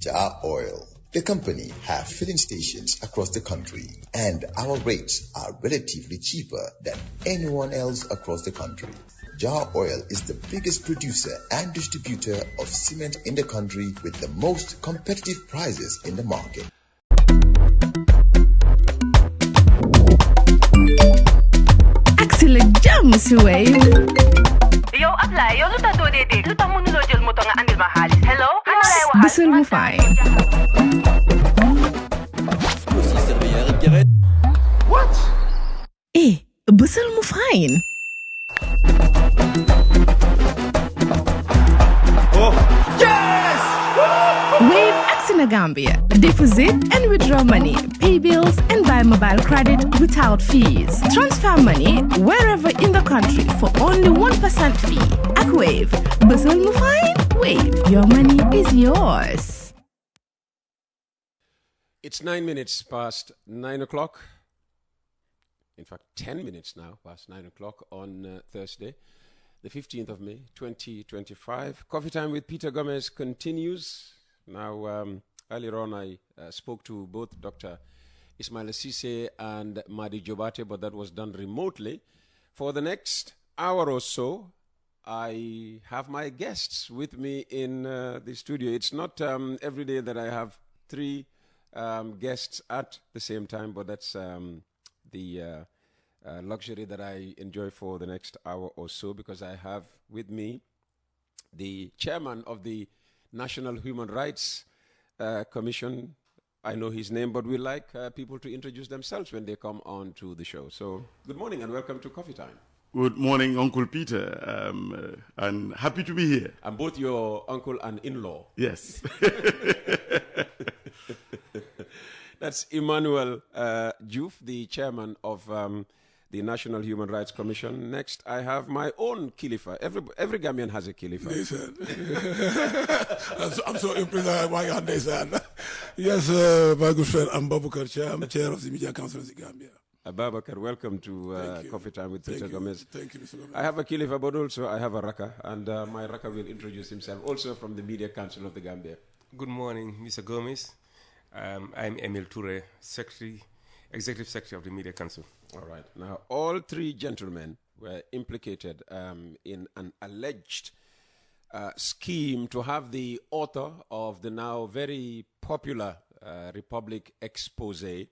Jar Oil. The company have filling stations across the country, and our rates are relatively cheaper than anyone else across the country. Jar Oil is the biggest producer and distributor of cement in the country with the most competitive prices in the market. Excellent jam, Suwaid. Yo, apply. Yo, luta do dede. Luta mo nulo jel mo to nga andil mahalis. Hello? Busol mo fine. What? Busol mo fine. Oh, yes! Wave Axina Gambia. Deposit and withdraw money, pay bills and buy mobile credit without fees. Transfer money wherever in the country for only 1% fee. At Wave. Busol mo fine? Wave. Your money is yours. It's 9 minutes past 9 o'clock. In fact, 10 minutes now past 9 o'clock on Thursday, the 15th of May, 2025. Coffee Time with Peter Gomez continues. Now, earlier on, I spoke to both Dr. Ismail Sise and Madi Jobate, but that was done remotely. For the next hour or so, I have my guests with me in the studio. It's not every day that I have three guests at the same time, but that's the luxury that I enjoy for the next hour or so, because I have with me the chairman of the National Human Rights Commission. I know his name, but we like people to introduce themselves when they come on to the show. So good morning and welcome to Coffee Time. Good morning, Uncle Peter, and happy to be here. I'm both your uncle and in-law. Yes. That's Emmanuel Diouf, the chairman of the National Human Rights Commission. Next, I have my own Khalifa. Every Gambian has a Khalifa. I'm so impressed by your understand. Yes, my good friend, I'm Babukar Chair. I'm the chair of the Media Council of the Gambia. Babakar, welcome to Coffee Time with Peter Gomez. Thank you, Mr. Gomez. I have a Khalifa, but also I have a Raka, and my Raka will introduce himself, also from the Media Council of the Gambia. Good morning, Mr. Gomez. I'm Emil Toure, Executive Secretary of the Media Council. All right. Now, all three gentlemen were implicated in an alleged scheme to have the author of the now very popular Republic expose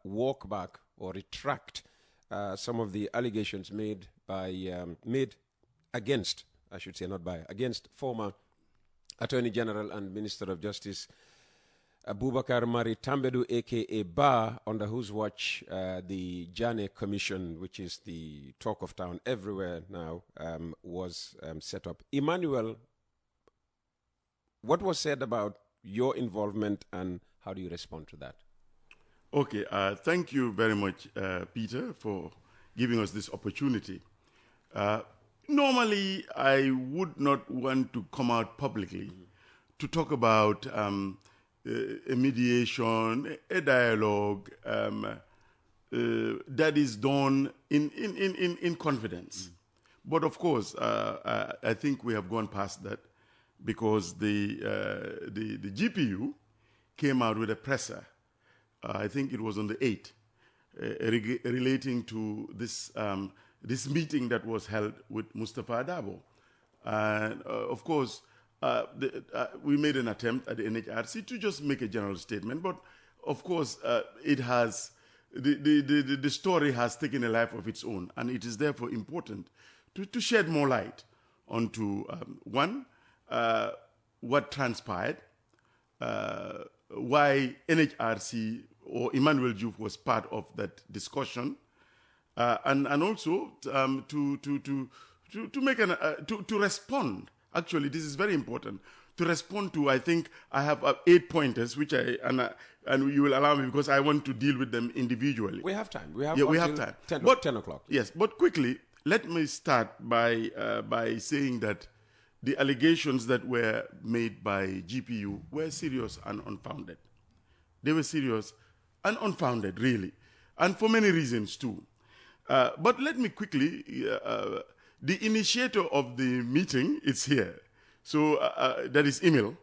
walk back or retract some of the allegations made against former Attorney General and Minister of Justice Abubakar Mari Tambedou, a.k.a. Ba, under whose watch the Janneh Commission, which is the talk of town everywhere now, was set up. Emmanuel, what was said about your involvement and how do you respond to that? Okay, thank you very much, Peter, for giving us this opportunity. Normally, I would not want to come out publicly to talk about a mediation, a dialogue that is done in confidence. But of course, I think we have gone past that, because the GPU came out with a presser. I think it was on the 8th, relating to this this meeting that was held with Mustafa Dabo. And of course, we made an attempt at the NHRC to just make a general statement, but of course, it has the story has taken a life of its own, and it is therefore important to shed more light onto one, what transpired, why NHRC or Emmanuel Diouf was part of that discussion, and also to make to respond. Actually, this is very important to respond to. I think I have 8 pointers, which and you will allow me, because I want to deal with them individually. We have time. We have time. 10 o'clock. Yes, but quickly, let me start by saying that the allegations that were made by GPU were serious and unfounded. They were serious and unfounded, really, and for many reasons too. But let me quickly, the initiator of the meeting is here. So that is Emil.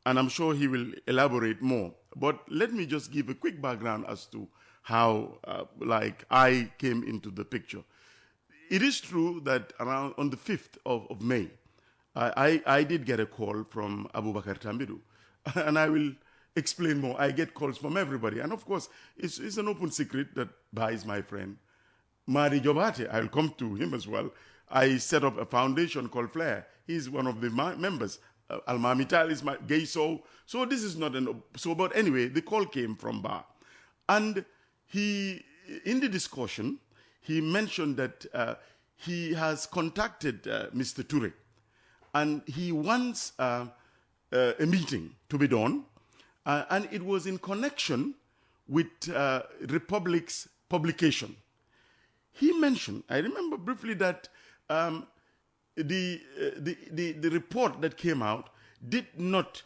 and I'm sure he will elaborate more. But let me just give a quick background as to how, I came into the picture. It is true that around on the 5th of May, I did get a call from Abubakar Tambedou, and I will explain more. I get calls from everybody, and of course, it's an open secret that Ba is my friend. Mari Jobate, I'll come to him as well. I set up a foundation called Flair. He's one of the members. Almamital is my gay soul. So this is not but anyway, the call came from Ba. And he, in the discussion, he mentioned that he has contacted Mr. Toure, and he wants a meeting to be done, and it was in connection with Republic's publication. He mentioned, I remember briefly, that the report that came out did not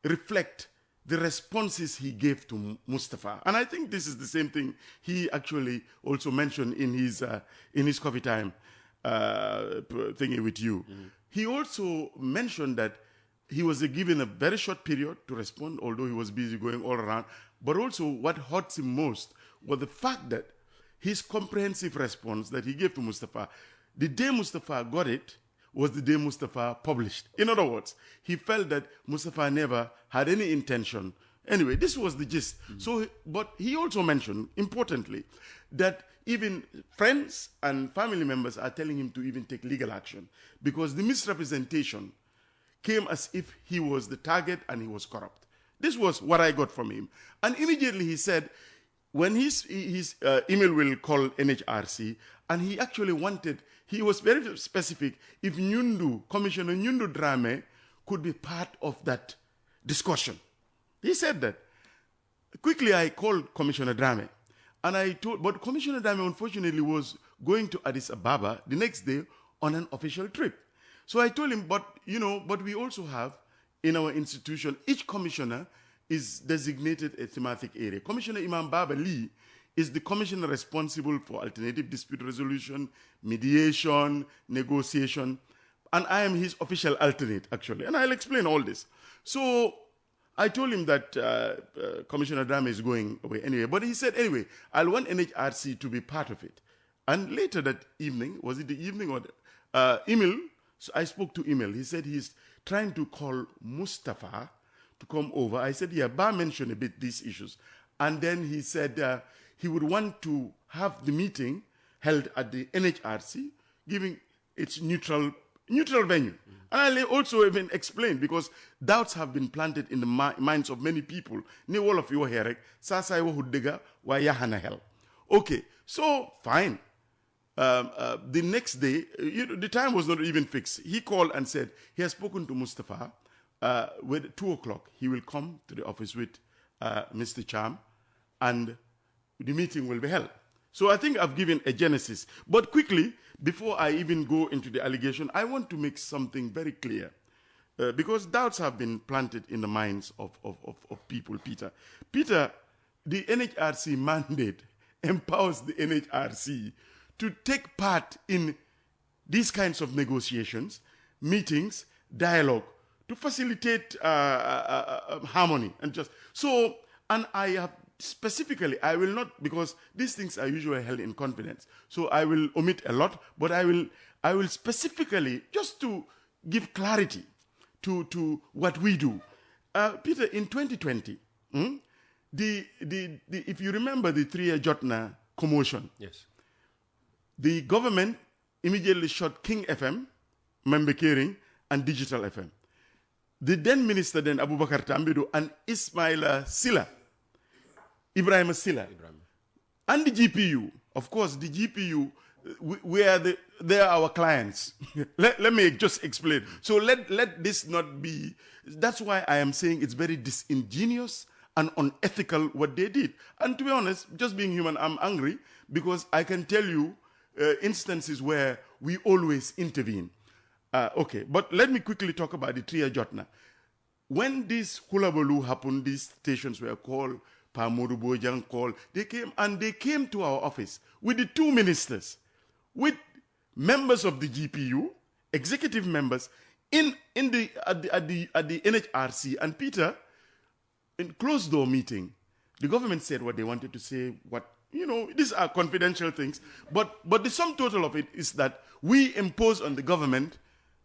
reflect the responses he gave to Mustafa. And I think this is the same thing he actually also mentioned in his coffee time thingy with you. Mm-hmm. He also mentioned that he was given a very short period to respond, although he was busy going all around. But also what hurts him most was the fact that his comprehensive response that he gave to Mustafa, the day Mustafa got it was the day Mustafa published. In other words, he felt that Mustafa never had any intention. Anyway, this was the gist. Mm-hmm. So, but he also mentioned, importantly, that even friends and family members are telling him to even take legal action because the misrepresentation came as if he was the target and he was corrupt. This was what I got from him. And immediately he said, when his email will call NHRC, and he actually wanted, he was very specific, if Commissioner Nyundu Drame could be part of that discussion. He said that. Quickly, I called Commissioner Drame, and but Commissioner Drame unfortunately was going to Addis Ababa the next day on an official trip. So I told him, but we also have in our institution, each commissioner is designated a thematic area. Commissioner Imam Baba Lee is the commissioner responsible for alternative dispute resolution, mediation, negotiation, and I am his official alternate, actually. And I'll explain all this. So I told him that Commissioner Drame is going away anyway. But he said, anyway, I'll want NHRC to be part of it. And later that evening, was it the evening or Emil? So I spoke to Emil. He said he's trying to call Mustafa to come over. I said, yeah, Ba mentioned a bit these issues. And then he said he would want to have the meeting held at the NHRC, giving its neutral venue. Mm-hmm. And I also even explained, because doubts have been planted in the minds of many people. Ni all of you here, sasa wa hudega wa yahana hell. Okay, so fine. The next day, the time was not even fixed. He called and said he has spoken to Mustafa. With 2 o'clock, he will come to the office with Mr. Cham, and the meeting will be held. So I think I've given a genesis. But quickly, before I even go into the allegation, I want to make something very clear. Because doubts have been planted in the minds of people, Peter. Peter, the NHRC mandate empowers the NHRC to take part in these kinds of negotiations, meetings, dialogue, to facilitate harmony and just so. And I have specifically, I will not, because these things are usually held in confidence, so I will omit a lot. But I will specifically, just to give clarity to what we do, Peter. In 2020, if you remember the 3-year Jotna commotion, yes, the government immediately shut King FM, Membe Kering, and Digital FM. The then minister, Abubakar Tambedou, and Ismaila Silla, Ibrahim Silla, and the GPU. Of course, the GPU, they are our clients. let me just explain. So let this not be. That's why I am saying it's very disingenuous and unethical what they did. And to be honest, just being human, I'm angry because I can tell you instances where we always intervene. Okay, but let me quickly talk about the 3-year Jotna. When this Hulabalu happened, these stations were called, Pamodu Bojang called, they came to our office with the 2 ministers, with members of the GPU, executive members, at the NHRC, and Peter, in closed door meeting, the government said what they wanted to say. These are confidential things, but the sum total of it is that we impose on the government.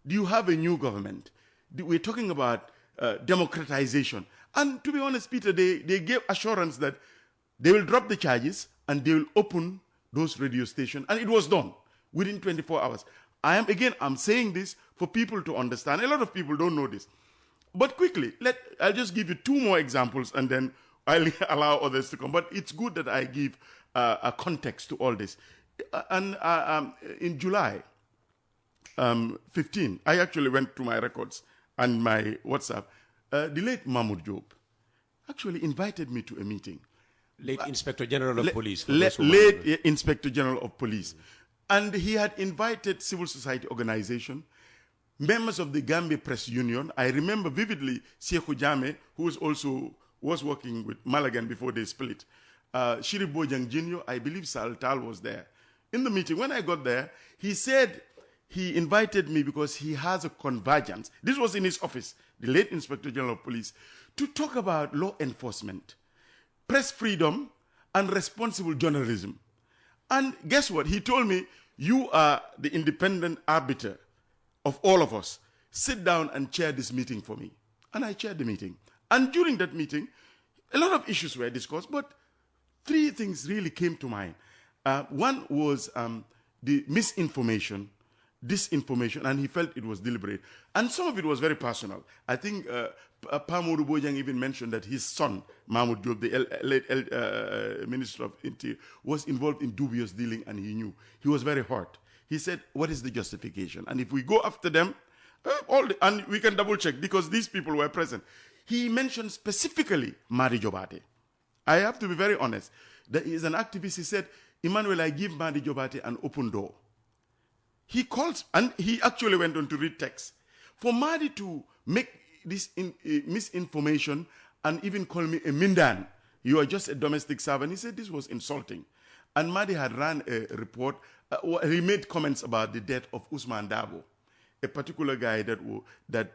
Do you have a new government? We're talking about democratization, and to be honest, Peter, they gave assurance that they will drop the charges and they will open those radio stations, and it was done within 24 hours. I'm saying this for people to understand. A lot of people don't know this. But quickly, I'll just give you 2 more examples and then I'll allow others to come. But it's good that I give a context to all this. In July 15, I actually went to my records and my WhatsApp. The late Mahmoud Job actually invited me to a meeting. Late Inspector General of Police. Late Inspector General of Police. And he had invited civil society organization, members of the Gambia Press Union. I remember vividly Sekou Jame, who was working with Malagan before they split. Shirif Bojang Jr., I believe Sal Tal was there. In the meeting, when I got there, he said he invited me because he has a convergence. This was in his office, the late Inspector General of Police, to talk about law enforcement, press freedom, and responsible journalism. And guess what? He told me, you are the independent arbiter of all of us. Sit down and chair this meeting for me. And I chaired the meeting. And during that meeting, a lot of issues were discussed, but 3 things really came to mind. One was the misinformation, disinformation, and he felt it was deliberate. And some of it was very personal. I think Pamodu Bojang even mentioned that his son, Mahmoud Job, the late Minister of Interior, was involved in dubious dealing, and he knew. He was very hurt. He said, what is the justification? And if we go after them, and we can double check because these people were present. He mentioned specifically Madi Jobate. I have to be very honest. That he is an activist. He said, Emmanuel, I give Madi Jobate an open door. He calls, and he actually went on to read text. For Madi to make this misinformation and even call me a Mindan, you are just a domestic servant, he said this was insulting. And Madi had ran a report, he made comments about the death of Usman Dabo, a particular guy that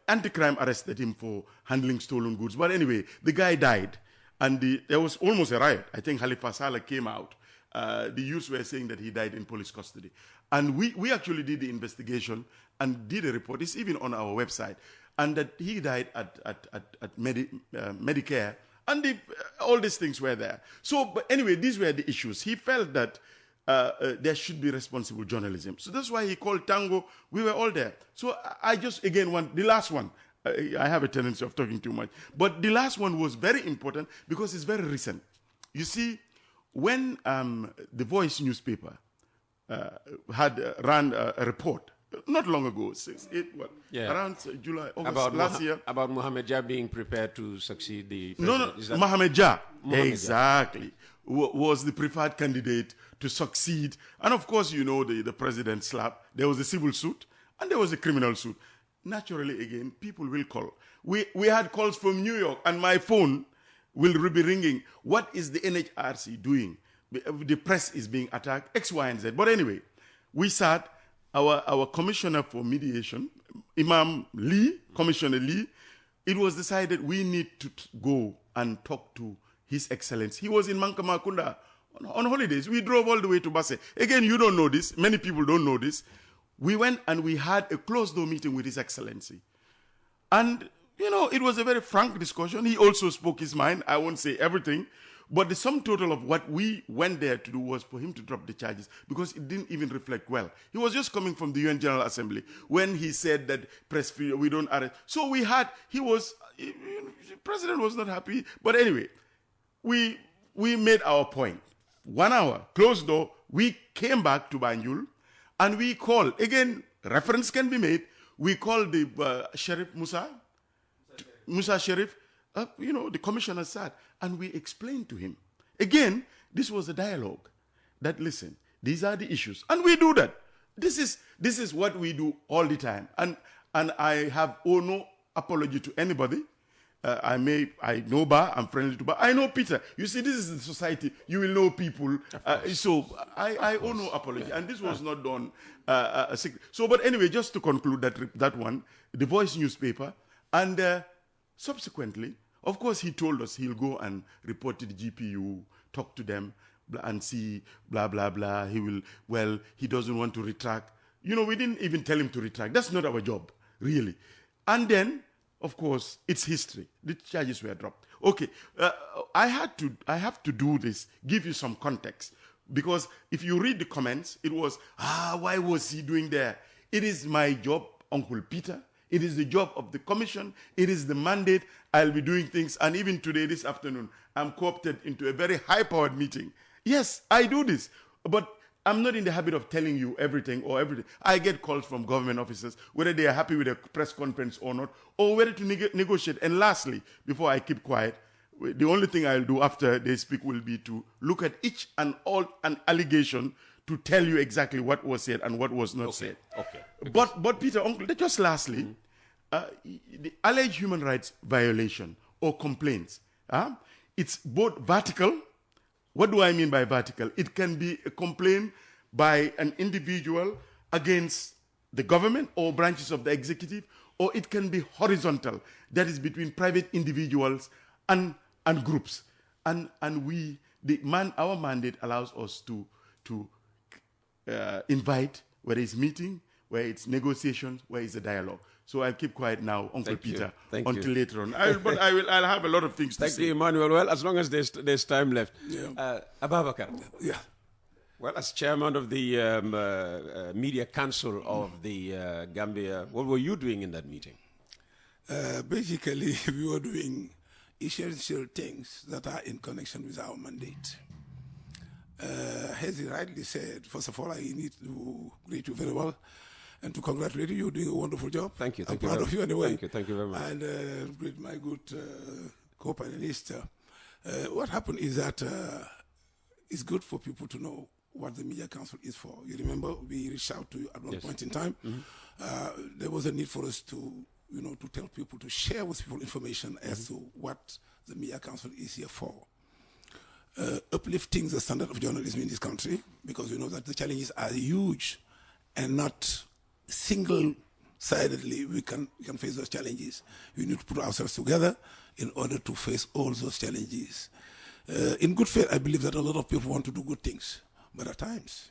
anti-crime arrested him for handling stolen goods. But anyway, the guy died, and there was almost a riot. I think Halifa Saleh came out. The youths were saying that he died in police custody. And we actually did the investigation and did a report. It's even on our website. And that he died at Medicare. And all these things were there. So, but anyway, these were the issues. He felt that there should be responsible journalism. So that's why he called Tango. We were all there. So I just, again, want the last one. I have a tendency of talking too much. But the last one was very important because it's very recent. You see, when the Voice newspaper had ran a report, not long ago, around July, August last year. About Mohamed Jah being prepared to succeed the president. No, Mohamed Jah, exactly, was the preferred candidate to succeed. And of course, you know, the president slapped. There was a civil suit and there was a criminal suit. Naturally, again, people will call. We had calls from New York, and my phone will be ringing. What is the NHRC doing? The press is being attacked, X, Y, and Z. But anyway, we sat, our commissioner for mediation, Imam Lee, Commissioner Lee, it was decided we need to go and talk to His Excellency. He was in Mankamakunda on holidays. We drove all the way to Basse. Again, you don't know this. Many people don't know this. We went and we had a closed-door meeting with His Excellency. And, you know, it was a very frank discussion. He also spoke his mind. I won't say everything. But the sum total of what we went there to do was for him to drop the charges because it didn't even reflect well. He was just coming from the UN General Assembly when he said that press freedom, we don't arrest. So the president was not happy. But anyway, we made our point. 1 hour, closed door, we came back to Banjul and we called. Again, reference can be made. We called the Sheriff Musa Sheriff. The commissioner sat and we explained to him. Again, this was a dialogue that, listen, these are the issues. And we do that. This is what we do all the time. And I have no apology to anybody. I know Ba, I'm friendly to Ba. I know Peter. You see, this is the society. You will know people. So I owe no apology. And this was not done. So, but anyway, just to conclude that one, the Voice newspaper, and subsequently, of course, he told us he'll go and report to the GPU, talk to them, and see, blah, blah, blah. He doesn't want to retract. We didn't even tell him to retract. That's not our job, really. And then, of course, it's history. The charges were dropped. Okay, I have to do this, give you some context. Because if you read the comments, it was, why was he doing there? It is my job, Uncle Peter. It is the job of the commission. It is the mandate. I'll be doing things. And even today, this afternoon, I'm co-opted into a very high-powered meeting. Yes, I do this. But I'm not in the habit of telling you everything. I get calls from government officers, whether they are happy with a press conference or not, or whether to negotiate. And lastly, before I keep quiet, the only thing I'll do after they speak will be to look at each and all an allegation to tell you exactly what was said and what was not said. Okay. But Peter, Uncle, just lastly, the alleged human rights violation or complaints, it's both vertical. What do I mean by vertical? It can be a complaint by an individual against the government or branches of the executive, or it can be horizontal, that is between private individuals and groups. And our mandate allows us to invite, whether it's meeting, where it's negotiations, where it's a dialogue. So I'll keep quiet now, Uncle Peter, until later on. I'll have a lot of things to say. Thank you, Emmanuel. Well, as long as there's time left. Yeah. Ababakar. Yeah. Well, as chairman of the Media Council of the Gambia, what were you doing in that meeting? Basically, we were doing essential things that are in connection with our mandate. As he rightly said, first of all, I need to greet you very well and to congratulate you. You're doing a wonderful job. Thank you. I'm proud of you anyway. Thank you very much. And greet my good co-panelist. What happened is that it's good for people to know what the Media Council is for. You remember we reached out to you at one point in time. There was a need for us to tell people, to share with people information as to what the Media Council is here for. Uplifting the standard of journalism in this country, because we know that the challenges are huge and not single-sidedly we can face those challenges. We need to put ourselves together in order to face all those challenges. In good faith, I believe that a lot of people want to do good things, but at times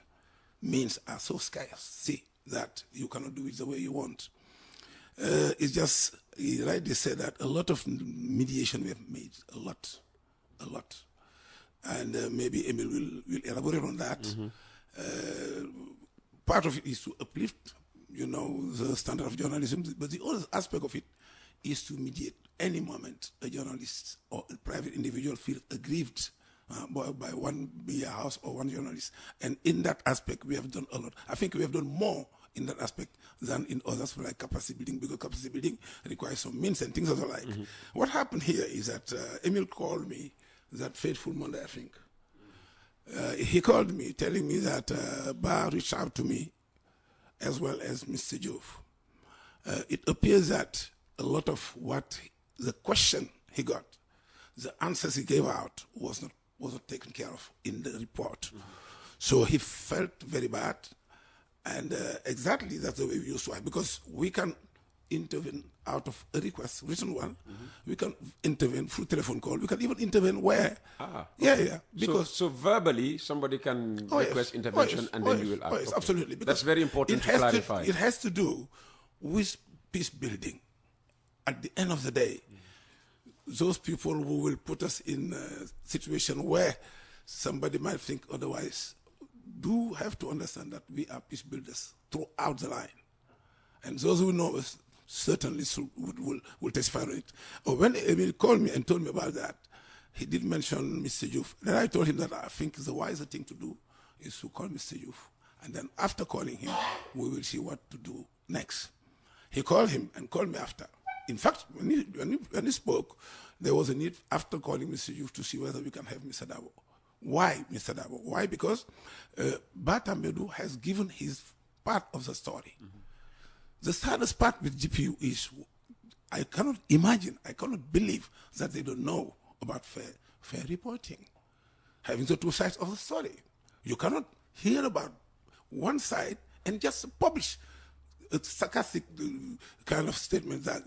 means are so scarce that you cannot do it the way you want. It's just, he rightly said that a lot of mediation we have made, a lot. And maybe Emil will elaborate on that. Part of it is to uplift, the standard of journalism, but the other aspect of it is to mediate any moment a journalist or a private individual feels aggrieved by one media house or one journalist. And in that aspect, we have done a lot. I think we have done more in that aspect than in others, like capacity building, because capacity building requires some means and things of the like. What happened here is that Emil called me that fateful Monday, I think. He called me telling me that Ba reached out to me as well as Mr. Jove. It appears that a lot of what the question he got, the answers he gave out was not taken care of in the report. So he felt very bad, and exactly that's the way we used to act, because we can intervene out of a request, written one. We can intervene through telephone call. We can even intervene where. Okay. Yeah. Because so verbally, somebody can request intervention, and then you will act. Yes, absolutely. That's very important to clarify. It has to do with peace building. At the end of the day, those people who will put us in a situation where somebody might think otherwise do have to understand that we are peace builders throughout the line. And those who know us certainly will testify on it. When Emil called me and told me about that, he did mention Mr. Juf. Then I told him that I think the wiser thing to do is to call Mr. Juf. And then after calling him, we will see what to do next. He called him and called me after. In fact, when he spoke, there was a need after calling Mr. Juf to see whether we can have Mr. Dabo. Why Mr. Dabo? Why? Because Tambedou has given his part of the story. The saddest part with GPU is I cannot imagine, I cannot believe that they don't know about fair reporting, having the two sides of the story. You cannot hear about one side and just publish a sarcastic kind of statement that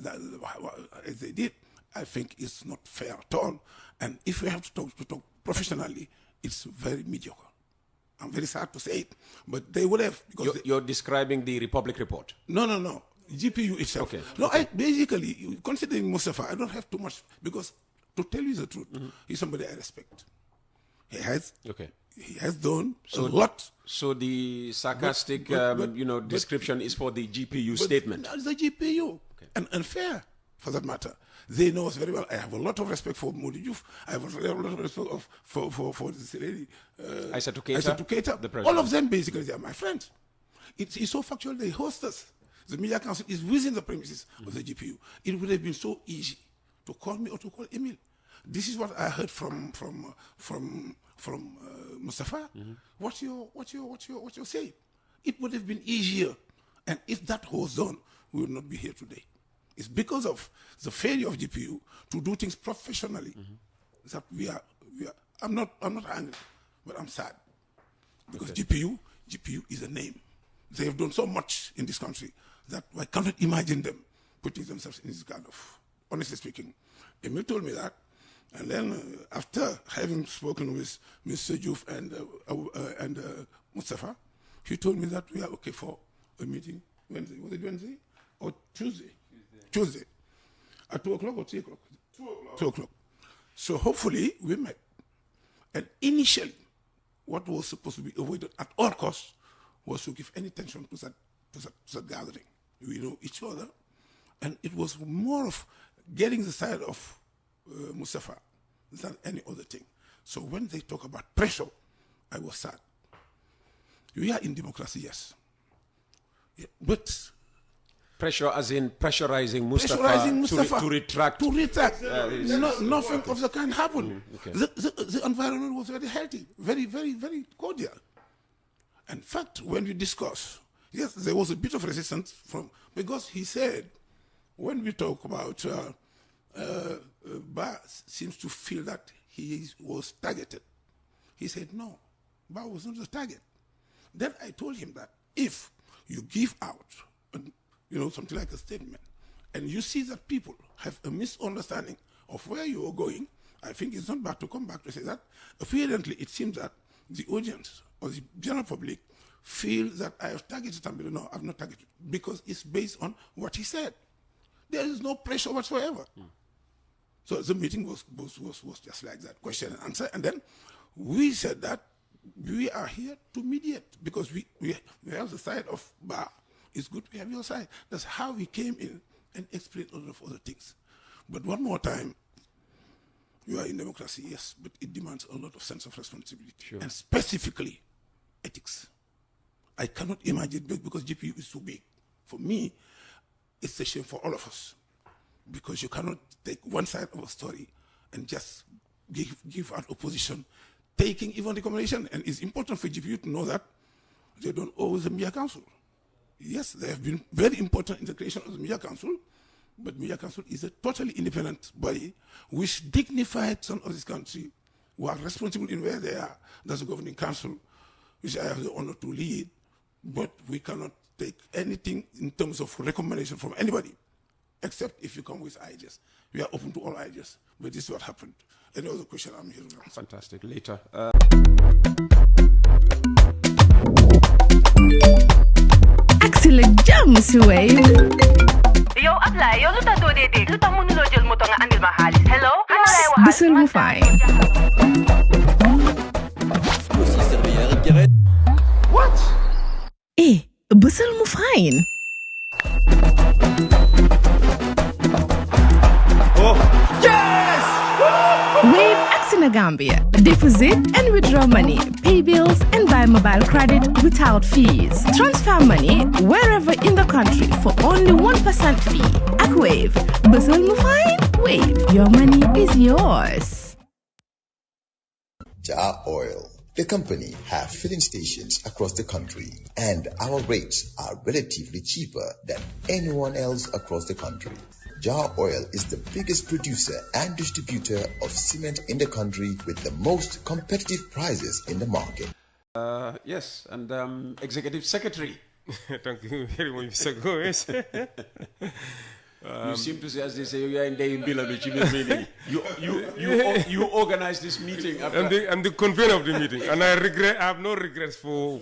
as they did. I think it's not fair at all. And if we have to talk professionally, it's very mediocre. I'm very sad to say it, but they would have. Because you're describing the Republic report? No. GPU itself. Okay. No, okay. Basically, considering Mustafa, I don't have too much, because to tell you the truth, he's somebody I respect. He has done a lot. So the sarcastic, description is for the GPU statement. That's the GPU, and unfair for that matter. They know us very well. I have a lot of respect for Modi Diouf. I have a lot of respect for this lady, Aissatou Keita. The president. All of them basically, they are my friends. It's so factual. They host us. The Media Council is within the premises of the GPU. It would have been so easy to call me or to call Emil. This is what I heard from Mustafa. What's your say? It would have been easier, and if that was done, we would not be here today. It's because of the failure of GPU to do things professionally that we are. I'm not angry, but I'm sad, because GPU is a name. They have done so much in this country that I cannot imagine them putting themselves in this kind of. Honestly speaking, Emil told me that, and then after having spoken with Mr. Diouf and Mustafa, he told me that we are okay for a meeting Wednesday. Was it Wednesday or Tuesday? Tuesday. At 2 o'clock or 3 o'clock? 2 o'clock. 2 o'clock. So hopefully we met. And initially, what was supposed to be avoided at all costs was to give any attention to that gathering. We know each other, and it was more of getting the side of Mustafa than any other thing. So when they talk about pressure, I was sad. We are in democracy, yes. But pressure as in pressurizing Mustafa to retract. Nothing of the kind happened. The environment was very healthy, very, very, very cordial. In fact, when we discuss, yes, there was a bit of resistance because he said, when we talk about Ba seems to feel that he was targeted. He said, no, Ba was not the target. Then I told him that if you give out, something like a statement, and you see that people have a misunderstanding of where you are going, I think it's not bad to come back to say that. Apparently, it seems that the audience or the general public feel that I have targeted Tambedou. No, I have not targeted, because it's based on what he said. There is no pressure whatsoever. So the meeting was just like that, question and answer. And then we said that we are here to mediate, because we have the side of Ba. It's good we have your side. That's how we came in and explained a lot of other things. But one more time, you are in democracy, yes, but it demands a lot of sense of responsibility, and specifically ethics. I cannot imagine, because GPU is too big. For me, it's a shame for all of us, because you cannot take one side of a story and just give out opposition, taking even recommendation. And it's important for GPU to know that they don't owe the Media Council. Yes, they have been very important in the creation of the Media Council, but Media Council is a totally independent body which dignified some of this country, who are responsible in where they are. That's the governing council, which I have the honor to lead. But we cannot take anything in terms of recommendation from anybody, except if you come with ideas. We are open to all ideas, but this is what happened. Any other question, I'm here now. Fantastic. Later. Excellent jam, si Wave. Yo, apply. Yo, luta do dede. Luta mo nulo jël moto nga andil ma xaalis. Hello? Bisul mu fine. What? Bisul mu fine. Oh, yes! Wave Accina Gambia. Deposit and withdraw money, pay bills and buy mobile credit without fees. Transfer money wherever in the country for only 1% fee. At Wave, Bisul mu fine? Wave, your money is yours. Jar Oil, the company, have filling stations across the country, and our rates are relatively cheaper than anyone else across the country. Jar Oil is the biggest producer and distributor of cement in the country with the most competitive prices in the market. Yes, and Executive Secretary. Thank you very much, Mr. Gomez. You seem to say, as they say, you are in the meeting. You organized this meeting. I'm the convener of the meeting, and I have no regrets for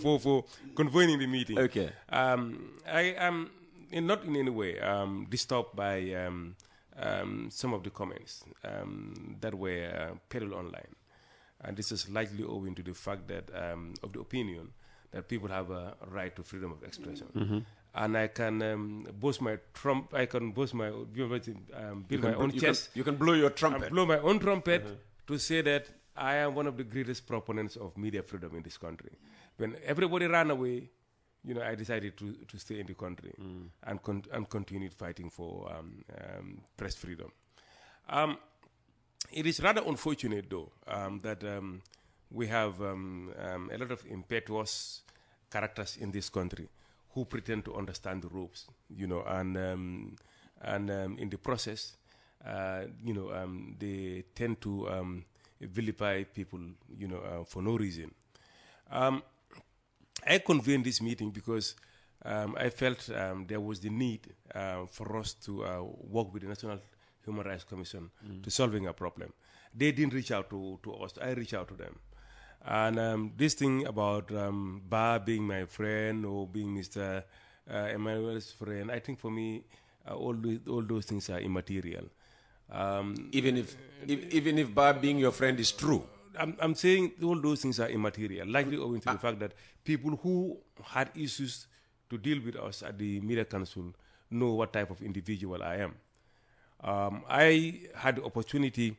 convening the meeting. Okay. I am not in any way disturbed by some of the comments that were peddled online. And this is likely owing to the fact that of the opinion that people have a right to freedom of expression. Mm-hmm. And I can boast my trump. I can boast my build my own chest. You can blow your trumpet. Blow my own trumpet to say that I am one of the greatest proponents of media freedom in this country. When everybody ran away, I decided to stay in the country and continued fighting for press freedom. It is rather unfortunate, though, that we have a lot of impetuous characters in this country who pretend to understand the ropes, and in the process, they tend to vilify people, for no reason. I convened this meeting because I felt there was the need for us to work with the National Human Rights Commission to solving a problem. They didn't reach out to us. I reached out to them. And this thing about Ba being my friend or being Mr. Emmanuel's friend, I think for me, all those things are immaterial. Even if Ba being your friend is true? I'm saying all those things are immaterial, likely owing to the fact that people who had issues to deal with us at the Media Council know what type of individual I am. I had the opportunity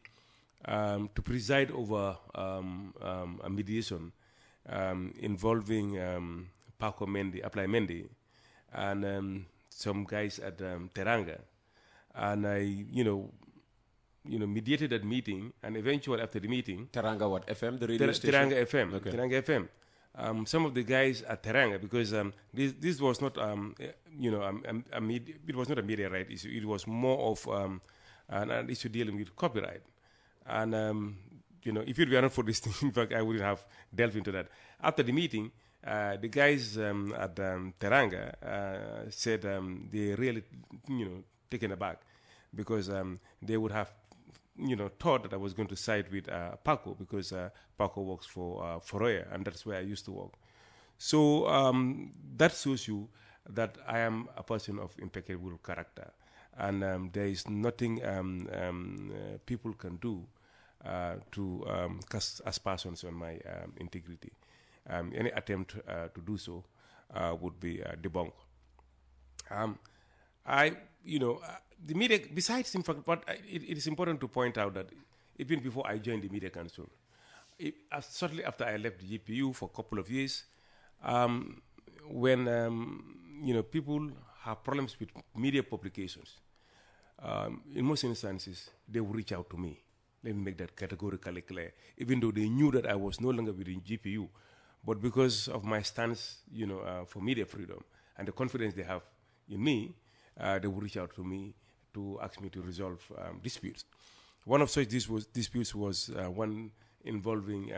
to preside over a mediation involving Paco Mendy, Apply Mendy, and some guys at Teranga. And I, mediated that meeting, and eventually after the meeting... Teranga what, FM, the radio station? Teranga FM, okay. Teranga FM. Some of the guys at Teranga, because this was not, it was not a media right issue. It was more of an issue dealing with copyright. And, if it were not for this thing, in fact, I wouldn't have delved into that. After the meeting, the guys at Teranga said they really, taken aback because they would have, thought that I was going to side with Paco because Paco works for Foroya, and that's where I used to work. So that shows you that I am a person of impeccable character, and there is nothing people can do to cast aspersions on my integrity. Any attempt to do so would be debunked. The media, besides, in fact, but it is important to point out that even before I joined the Media Council, shortly after I left the GPU for a couple of years, when people have problems with media publications, in most instances, they will reach out to me. Let me make that categorically clear. Even though they knew that I was no longer within GPU, but because of my stance, for media freedom and the confidence they have in me, they will reach out to me to ask me to resolve disputes. One of such disputes was one involving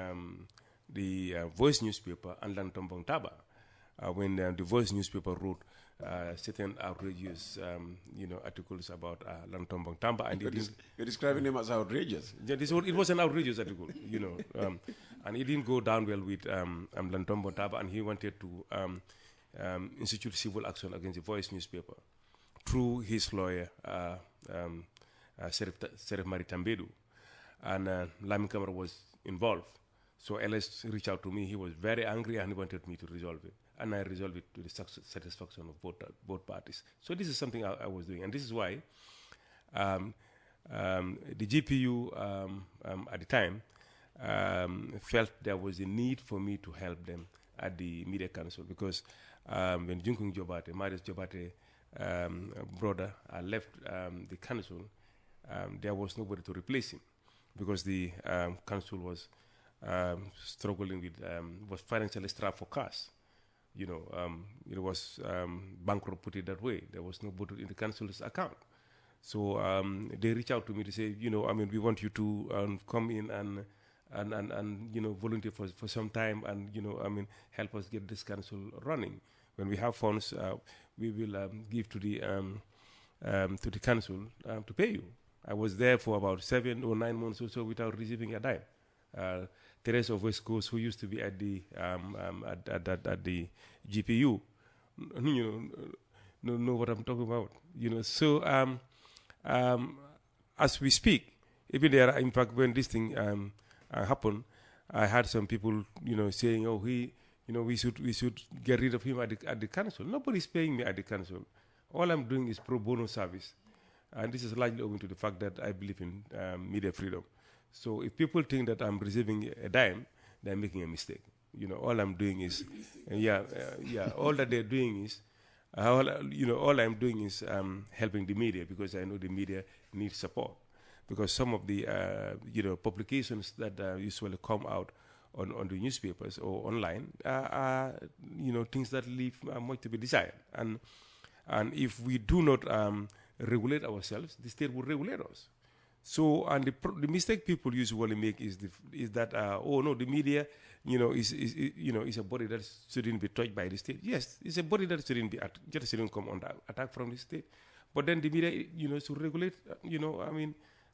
the Voice newspaper and Lantombong Taba, when the Voice newspaper wrote certain outrageous, articles about Lantombong Tamba. And you're describing him as outrageous. Yeah, it was an outrageous article, and it didn't go down well with Lantombong Tamba, and he wanted to institute civil action against the Voice newspaper through his lawyer, Serif Mari Tambedou, and Lamin Kamara was involved. So LS reached out to me. He was very angry and he wanted me to resolve it. And I resolved it to the satisfaction of both parties. So this is something I was doing. And this is why the GPU at the time felt there was a need for me to help them at the Media Council, because when Junkung Jobate, Marius Jobate, brother, left the council, there was nobody to replace him, because the council was struggling with, was financially strapped for cash. It was bankrupt, put it that way. There was no budget in the council's account. So they reach out to me to say, we want you to come in and volunteer for some time and, help us get this council running. When we have funds, we will give to the council to pay you. I was there for about 7 or 9 months or so without receiving a dime. Teresa of West Coast, who used to be at the GPU, know what I'm talking about. So as we speak, even there, in fact, when this thing happened, I had some people, saying, "Oh, we should get rid of him at the council." Nobody's paying me at the council. All I'm doing is pro bono service, and this is largely owing to the fact that I believe in media freedom. So if people think that I'm receiving a dime, they're making a mistake. All I'm doing is, all that they're doing is, all I'm doing is helping the media, because I know the media needs support. Because some of the, publications that usually come out on the newspapers or online are things that leave much to be desired. And if we do not regulate ourselves, the state will regulate us. So, and the mistake people usually make is that the media, is a body that shouldn't be touched by the state. Yes, it's a body that shouldn't come under attack from the state. But then the media, should regulate,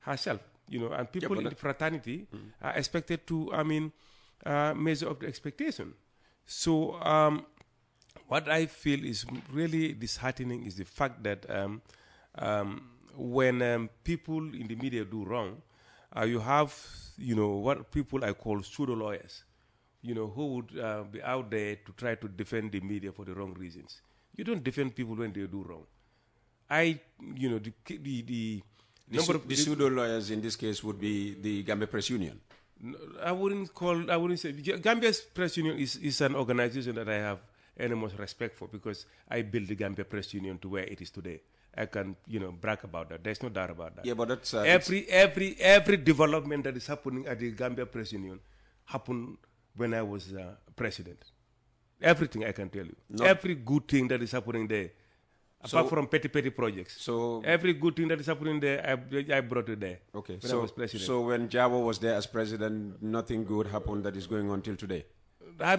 herself, and people in the fraternity are expected to, measure up the expectation. So, what I feel is really disheartening is the fact that when people in the media do wrong, you have, what people I call pseudo lawyers, who would be out there to try to defend the media for the wrong reasons. You don't defend people when they do wrong. The pseudo lawyers in this case would be the Gambia Press Union. I wouldn't say. Gambia's Press Union is an organization that I have enormous respect for, because I built the Gambia Press Union to where it is today. I can, brag about that. There's no doubt about that. Yeah, but that's every development that is happening at the Gambia Press Union happened when I was president. Everything, I can tell you. Every good thing that is happening there, apart from petty projects. So every good thing that is happening there, I brought it there. Okay. When I was president. So when Jabo was there as president, nothing good happened that is going on till today. I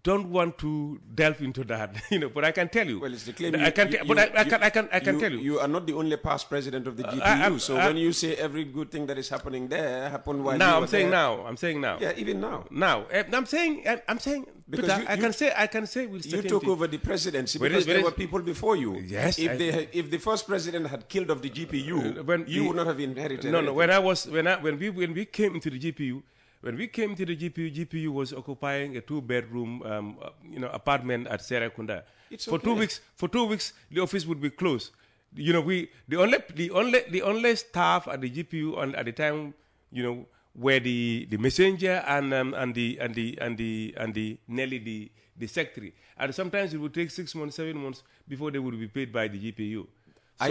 don't want to delve into that, but I can tell you. Well, it's the claim. I can tell you. You are not the only past president of the GPU. So when you say every good thing that is happening there happened while now, you were there. I'm saying now. Yeah, even now. Now, I'm saying because I can say with certainty. You took over the presidency because there were people before you. Yes. If the first president had killed off the GPU, you would not have inherited. No. When we came into the GPU. When we came to the GPU was occupying a 2-bedroom, apartment at Serakunda. For 2 weeks, the office would be closed. The only staff at the GPU at the time, were the messenger and Nelly, the secretary. And sometimes it would take 6 months, 7 months before they would be paid by the GPU. I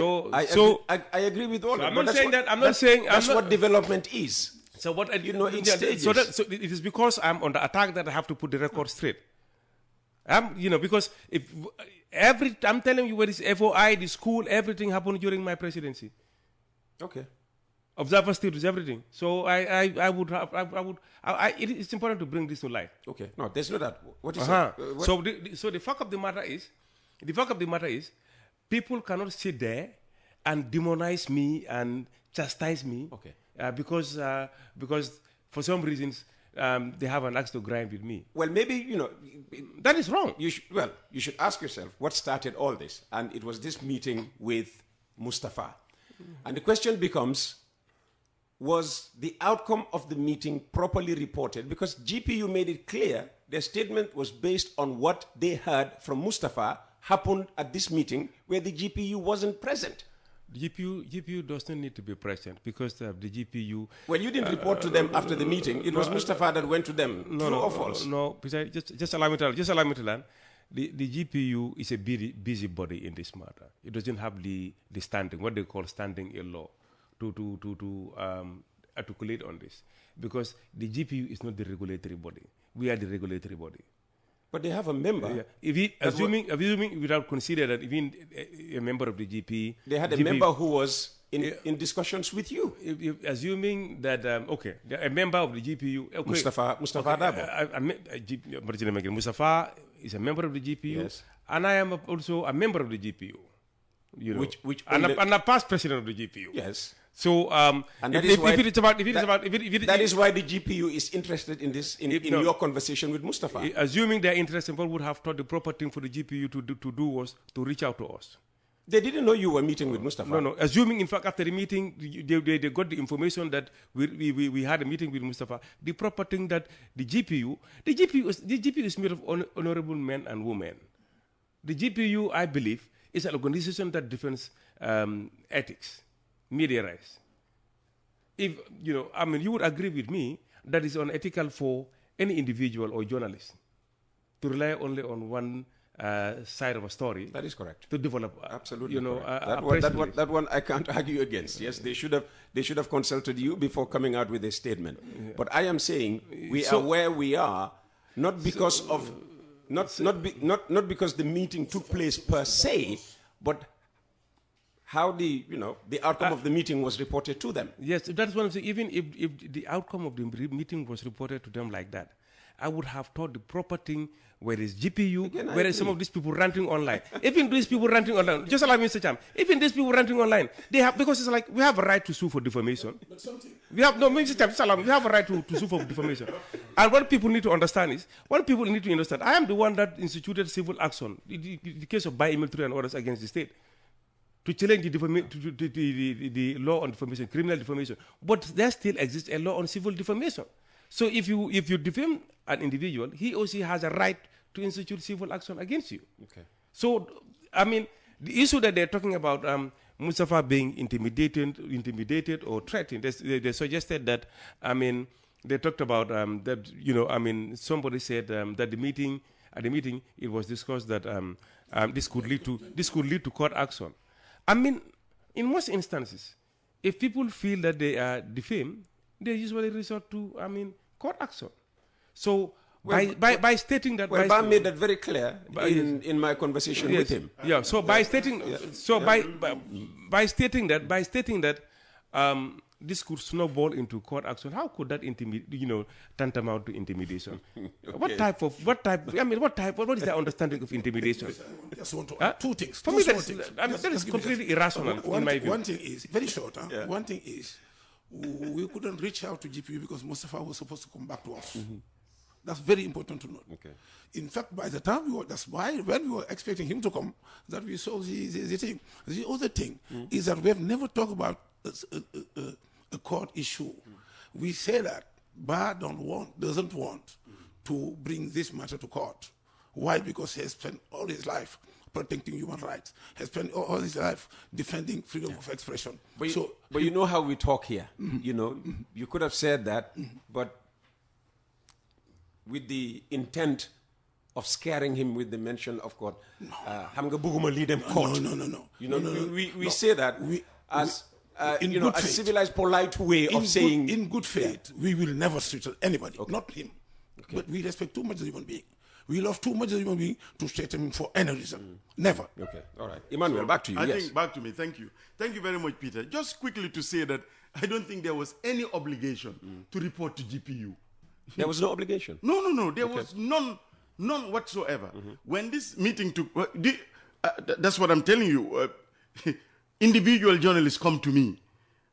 agree with all that. I'm not saying that's what development is. So what stages. So it is because I'm on the attack that I have to put the record straight. Because I'm telling you, where is FOI, the school, everything happened during my presidency. Okay. Observer status, everything. So it's important to bring this to light. Okay. No, there's no that. What is So the fact of the matter is, people cannot sit there and demonize me and chastise me. Okay. Because for some reasons they have an axe to grind with me. Well, maybe that is wrong. You should ask yourself what started all this, and it was this meeting with Mustafa. And the question becomes: was the outcome of the meeting properly reported? Because GPU made it clear their statement was based on what they heard from Mustafa happened at this meeting, where the GPU wasn't present. The GPU doesn't need to be present because the GPU... Well, you didn't report to them after the meeting. It was Mustafa that went to them. True or false? No, just allow me to learn. The GPU is a busy body in this matter. It doesn't have the standing, what they call standing in law, to articulate on this. Because the GPU is not the regulatory body. We are the regulatory body. But they have a member. Yeah. Assuming without considering that even a member of the GP... They had a member who was in discussions with you. Assuming that, a member of the GPU... Okay, Mustafa Dabo. Mustafa is a member of the GPU, yes. And I am also a member of the GPU. You know, and a past president of the GPU. Yes. So, that is why the GPU is interested in this, in your conversation with Mustafa. Assuming their interest involved, would have thought the proper thing for the GPU to do was to reach out to us. They didn't know you were meeting with Mustafa. No. Assuming, in fact, after the meeting, they got the information that we had a meeting with Mustafa. The proper thing that the GPU is made of honorable men and women. The GPU, I believe, is an organization that defends ethics, media rights. If you would agree with me that it's unethical for any individual or journalist to rely only on one side of a story. That is correct. To develop, absolutely, that one I can't argue against. Yes, they should have consulted you before coming out with a statement. Yeah. But I am saying we are where we are, not because of. Not because the meeting took place per se, but how the outcome of the meeting was reported to them. Yes, that's what I'm saying. Even if the outcome of the meeting was reported to them like that, I would have thought the proper thing, whereas GPU, whereas some of these people ranting online, even these people ranting online, just allow me, Mr. Cham, even these people ranting online, they have, because it's like, we have a right to sue for defamation. We have a right to sue for defamation. And what people need to understand is, I am the one that instituted civil action, the case of by email through and orders against the state, to challenge the law on defamation, criminal defamation. But there still exists a law on civil defamation. So if you defame an individual, he or she has a right to institute civil action against you. Okay. So, I mean, the issue that they're talking about Mustafa being intimidated or threatened, they suggested that, they talked about that, somebody said that at the meeting it was discussed that this could lead to court action. In most instances, if people feel that they are defamed, they usually resort to, court action. So by stating that, I made that very clear in my conversation with him. Yeah. So by stating, by stating that, this could snowball into court action. How could that tantamount to intimidation? Okay. What is the understanding of intimidation? I just want to add two things. For me, that is completely irrational in my view. One thing is, very short, one thing is, we couldn't reach out to GPU because Mustafa was supposed to come back to us. Mm-hmm. That's very important to note. Okay. In fact, by the time that's why when we were expecting him to come, that we saw the thing. The other thing is that we have never talked about a court issue. We say that Bar doesn't want to bring this matter to court. Why? Because he has spent all his life protecting human rights, has spent all his life defending freedom of expression. But you know how we talk here. You could have said that, but with the intent of scaring him with the mention of court. Lead them court. No. We say that as a civilized, polite way of saying. In good faith, we will never threaten anybody, not him. Okay. But we respect too much the human being. We love too much the human being to threaten him for any reason. Never. Okay, all right. Emmanuel, back to you. I think back to me. Thank you. Thank you very much, Peter. Just quickly to say that I don't think there was any obligation to report to GPU. There was no obligation? No. There was none whatsoever. When this meeting took... that's what I'm telling you. Individual journalists come to me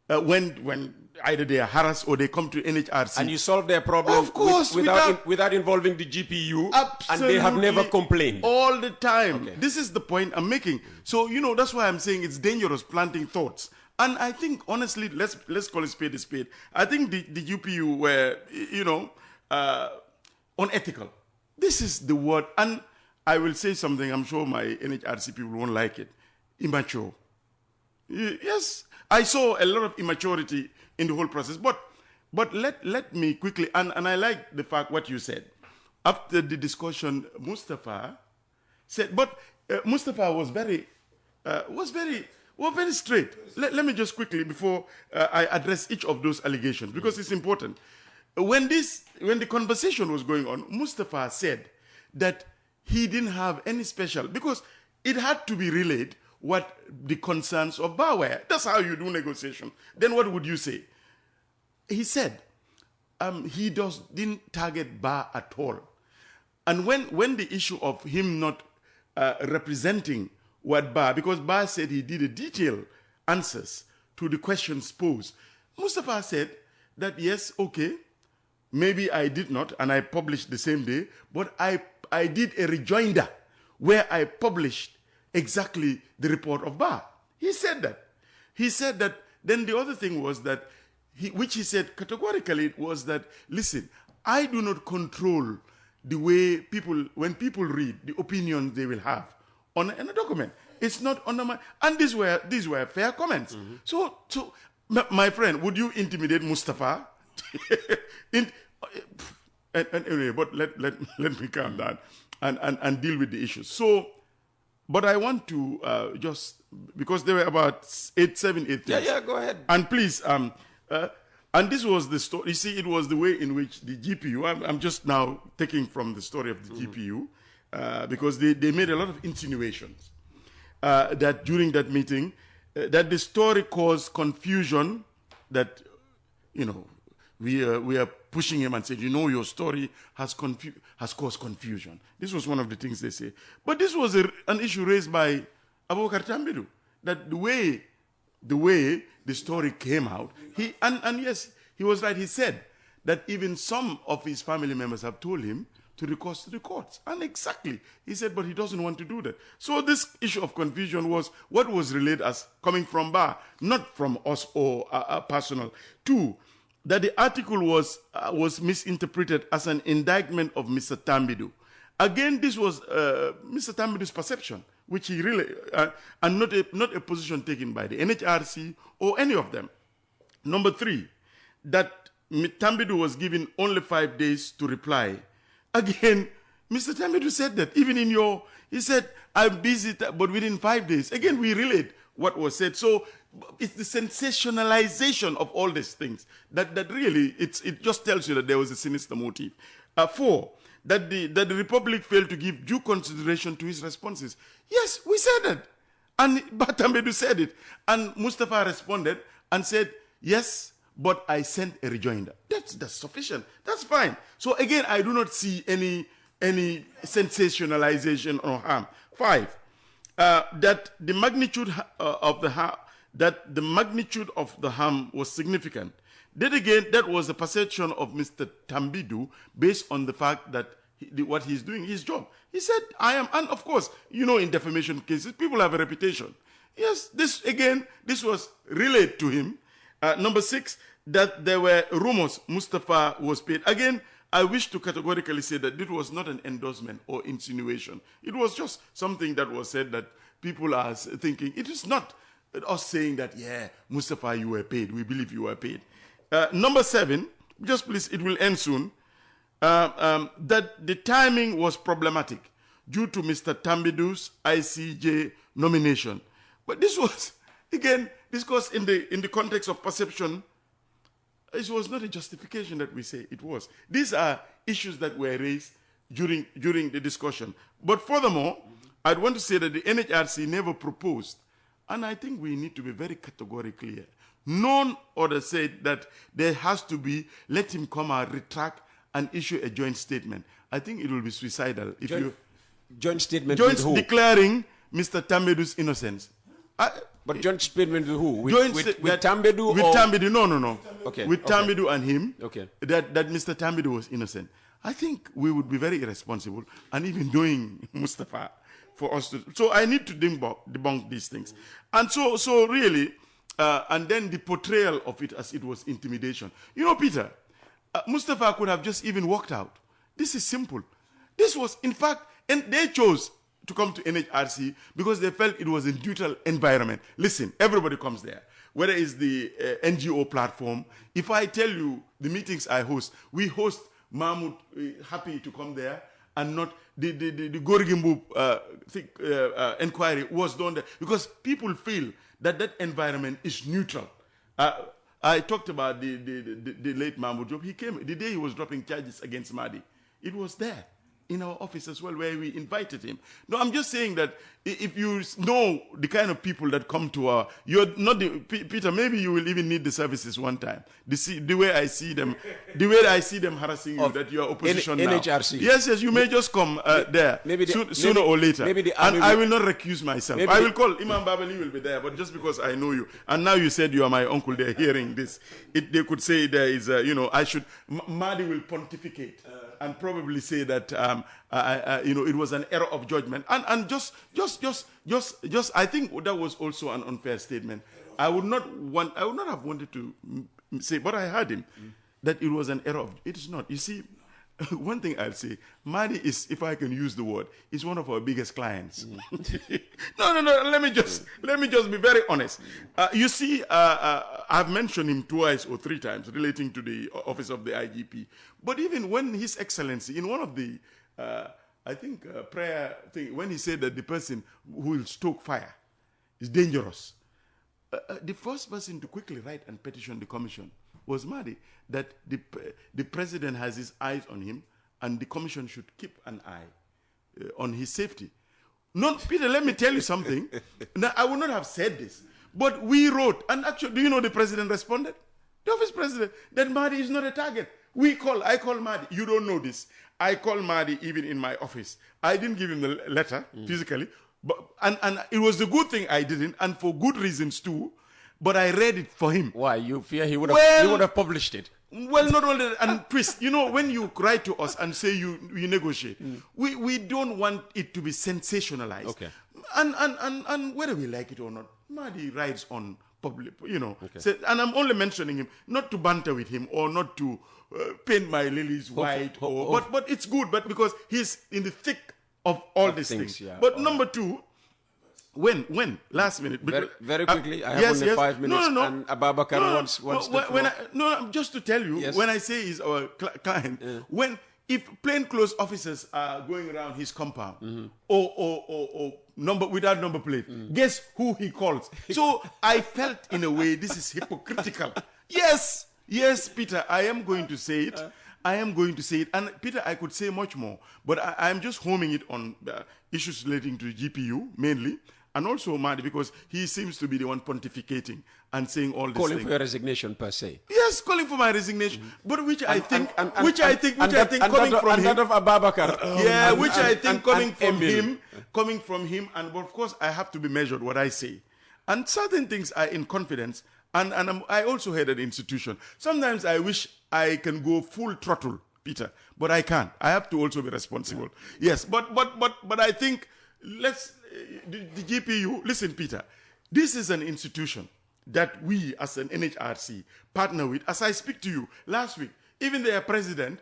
when either they are harassed or they come to NHRC. And you solve their problem of course, without involving the GPU. Absolutely. And they have never complained. All the time. Okay. This is the point I'm making. So, that's why I'm saying it's dangerous planting thoughts. And I think, honestly, let's call it spade a spade. I think the GPU were, unethical. This is the word. And I will say something, I'm sure my NHRC people won't like it. Immature. Yes, I saw a lot of immaturity in the whole process. But let me quickly, and I like the fact what you said. After the discussion, Mustafa said, but Mustafa was very straight. Let me just quickly, before I address each of those allegations, because it's important. When the conversation was going on, Mustafa said that he didn't have any special, because it had to be relayed what the concerns of Bar were. That's how you do negotiation. Then what would you say? He said he didn't target Bar at all. And when the issue of him not representing what Bar, because Bar said he did a detailed answers to the questions posed, Mustafa said that yes, okay, maybe I did not, and I published the same day, but I did a rejoinder where I published exactly the report of Bar. He said that. He said that. Then the other thing was that, which he said categorically, was that, listen, I do not control the way when people read, the opinions they will have on a document. It's not under my, and these were fair comments. Mm-hmm. So my friend, would you intimidate Mustafa? Anyway, but let me calm down and deal with the issues. So, but I want to just, because there were about 8 things. Yeah, go ahead. And please, and this was the story. You see, it was the way in which the GPU, I'm just now taking from the story of the GPU, because they made a lot of insinuations that during that meeting, that the story caused confusion, that, you know, we are pushing him and saying, you know, your story has caused confusion. This was one of the things they say. But this was an issue raised by Abubakar Tambedou, that the way the story came out, and yes, he was right. He said that even some of his family members have told him to recourse to the courts. And exactly, he said, but he doesn't want to do that. So this issue of confusion was what was relayed as coming from Bar, not from us or personal. 2, that the article was misinterpreted as an indictment of Mr. Tambedou. Again, this was Mr. Tambedou's perception, which he really, and not a position taken by the NHRC or any of them. Number 3, that Tambedou was given only 5 days to reply. Again, Mr. Tambedou said that, even he said, I'm busy, but within 5 days. Again, we relate what was said. So it's the sensationalization of all these things that really, it just tells you that there was a sinister motive. 4, that the Republic failed to give due consideration to his responses. Yes, we said that. And Tambedou said it. And Mustafa responded and said, yes, but I sent a rejoinder. That's sufficient. That's fine. So again, I do not see any sensationalization or harm. 5, that the magnitude of the harm was significant. Then again, that was the perception of Mr. Tambedou based on the fact that what he's doing, his job. He said, I am, and of course, you know, in defamation cases, people have a reputation. Yes, this was relayed to him. Number 6, that there were rumors Mustafa was paid. Again, I wish to categorically say that it was not an endorsement or insinuation. It was just something that was said that people are thinking. It is not us saying that, yeah, Mustafa, you were paid. We believe you were paid. Number 7, just please, it will end soon, that the timing was problematic due to Mr. Tambedou's ICJ nomination. But this was, again, discussed in the context of perception. It was not a justification that we say it was. These are issues that were raised during the discussion. But furthermore, I'd want to say that the NHRC never proposed, and I think we need to be very categorically clear. None other said that there has to be, let him come out, retract, and issue a joint statement. I think it will be suicidal if joint statement with who? Declaring Mr. Tambedou's innocence. But joint statement with who? With Tambedou? With Tambedou, no. Okay. With Tambedou and him, okay. that Mr. Tambedou was innocent. I think we would be very irresponsible, and even doing Mustafa for us to. So I need to debunk these things. And so really, and then the portrayal of it as it was intimidation. You know, Peter, Mustafa could have just even walked out. This is simple. This was, in fact, and they chose to come to NHRC because they felt it was a neutral environment. Listen, everybody comes there. Whether it's the NGO platform, if I tell you the meetings I host, we host Mahmoud happy to come there, and not the Gorigimbu inquiry was done there because people feel that environment is neutral. I talked about the late Mahmoud Job. He came the day he was dropping charges against Mahdi. It was there. in our office as well, where we invited him. No, I'm just saying that if you know the kind of people that come to our, you're not the, Peter, maybe you will even need the services one time. The way I see them harassing you, that you are opposition now. NHRC. Yes, you may just come there sooner or later. And I will not recuse myself. I will call Imam Babali will be there, but just because I know you, and now you said you are my uncle, they're hearing this. They could say there is, Mahdi will pontificate and probably say that, it was an error of judgment. And just, I think that was also an unfair statement. I would not have wanted to say, but I heard him, that it was an error of, it is not. You see, one thing I'll say, Mahdi is, if I can use the word, is one of our biggest clients. No, let me just be very honest. You see, I've mentioned him twice or three times relating to the office of the IGP. But even when His Excellency, in one of the, prayer thing, when he said that the person who will stoke fire is dangerous, the first person to quickly write and petition the commission was Mahdi, that the president has his eyes on him and the commission should keep an eye on his safety. Peter, let me tell you something. Now, I would not have said this, but we wrote, and actually, do you know the president responded? The office president, that Mahdi is not a target. I call Mahdi. You don't know this. I call Mahdi even in my office. I didn't give him the letter physically, but and it was the good thing I didn't, and for good reasons too. But I read it for him. Why? You fear he would have published it? Well, not only that, and twist. When you write to us and say you negotiate, we don't want it to be sensationalized. Okay. And whether we like it or not, Mahdi writes on public, Okay. So, and I'm only mentioning him not to banter with him or not to paint my lilies white, but it's good. But because he's in the thick of all these things. Yeah. But number two. When? Last minute. Very quickly. I have only 5 minutes. No. And Ababakar wants to just to tell you, when I say he's our client, if plainclothes officers are going around his compound or without number plate, guess who he calls? So I felt in a way this is hypocritical. Yes, Peter, I am going to say it. And Peter, I could say much more, but I'm just homing it on issues relating to the GPU mainly. And also Mahdi, because he seems to be the one pontificating and saying all this calling for your resignation per se. Yes, calling for my resignation, but which I think coming from him. That of Ababakar. Which I think coming from him, and of course I have to be measured what I say. And certain things are in confidence, and I also head an institution. Sometimes I wish I can go full throttle, Peter, but I can't. I have to also be responsible. Yes, but I think the GPU, listen, Peter, this is an institution that we as an NHRC partner with. As I speak to you, last week, even their president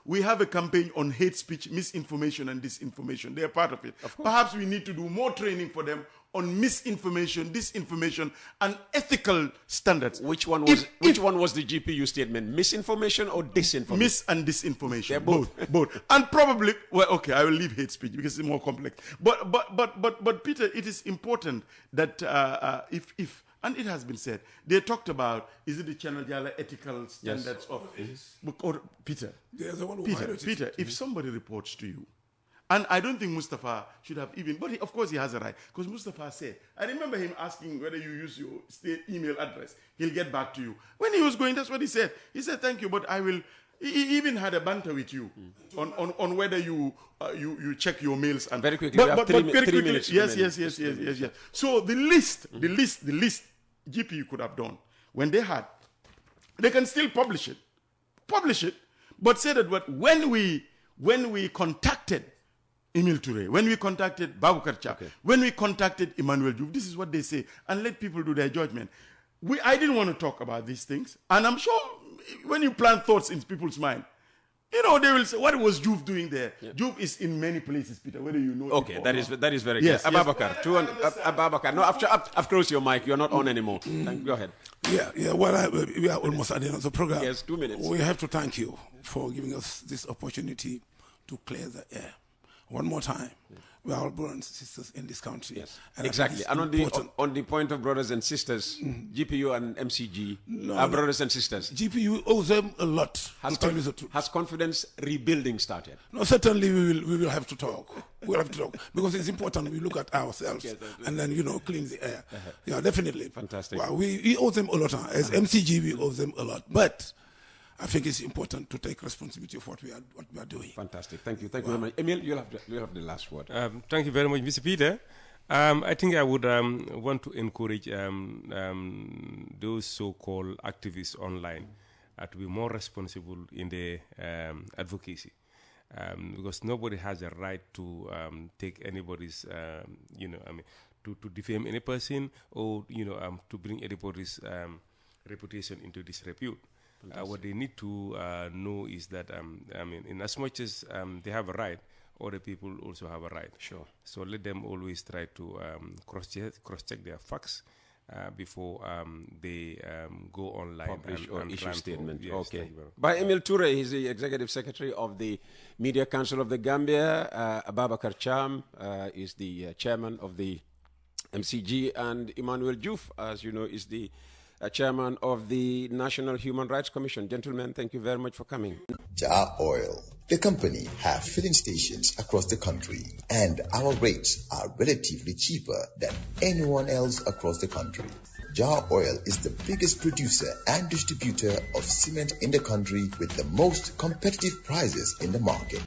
we have a campaign on hate speech, misinformation and disinformation. They are part of it. Perhaps we need to do more training for them on misinformation, disinformation, and ethical standards. Which one was the GPU statement? Misinformation or disinformation? Mis and disinformation. They're both. And probably, I will leave hate speech because it's more complex. But Peter, it is important that if and it has been said, they talked about, is it the Channel Jala ethical standards of Peter? Peter, if somebody reports to you, and I don't think Mustafa should have even, but of course he has a right, because Mustafa said, I remember him asking whether you use your state email address, he'll get back to you. When he was going, that's what he said. He said, thank you, but I will. He even had a banter with you on whether you check your mails. And very quickly, we have three minutes. Yes. So the list GPU could have done when they can still publish it, but say that when we contacted Emil Touré, when we contacted Babukar Cha, when we contacted Emmanuel Diouf, this is what they say, and let people do their judgment. I didn't want to talk about these things, and I'm sure when you plant thoughts in people's mind, they will say, what was Diouf doing there? Yeah. Diouf is in many places, Peter, whether you know it or that is very clear. Ababakar, Ababakar. No, I've closed your mic. You're not on anymore. Go ahead. Yeah. Well, we are almost at the end of the program. Yes, 2 minutes. We have to thank you for giving us this opportunity to clear the air. one more time, we are all brothers and sisters in this country. Yes, And exactly. And on the point of brothers and sisters, GPU and MCG are brothers and sisters. GPU owes them a lot. Has confidence rebuilding started? No, certainly we will have to talk. We'll have to talk because it's important we look at ourselves and then clean the air. Yeah, definitely. Fantastic. Well, we owe them a lot. As MCG, we owe them a lot, but I think it's important to take responsibility of what we are doing. Fantastic. Thank you. Thank you very much. Emil, you'll have the last word. Thank you very much, Mr. Peter. I think I would want to encourage those so-called activists online to be more responsible in their advocacy, because nobody has a right to take anybody's, to defame any person or to bring anybody's reputation into disrepute. What they need to know is that, in as much as they have a right, other people also have a right. Sure. So let them always try to cross-check their facts before they go online. Publish or issue statement. Yes, okay. By Emil Toure, he's the Executive Secretary of the Media Council of the Gambia. Ababakar Cham is the Chairman of the MCG, and Emmanuel Diouf, as you know, is the Chairman of the National Human Rights Commission. Gentlemen, thank you very much for coming. Jar Oil, the company, have filling stations across the country, and our rates are relatively cheaper than anyone else across the country. Jar Oil is the biggest producer and distributor of cement in the country with the most competitive prices in the market.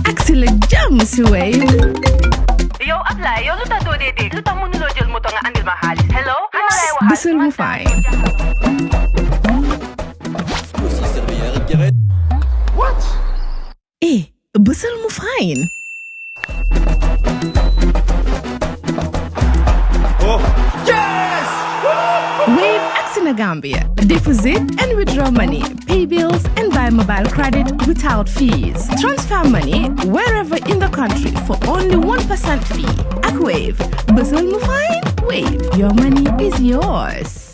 Excellent jam, Suede. Yo, apply. Yo, luta do de de. Luta mënuloo jël moto nga andil ma xaalis. Hello? Ano lay waxal? Bisul mu fine. What? Bisul mu fine. Oh, yes! Wave Accina Gambia. Deposit and withdraw money, pay bills and buy mobile credit without fees. Transfer money wherever in the country for only 1% fee. At Wave. Bisul mu fine? Wave. Your money is yours.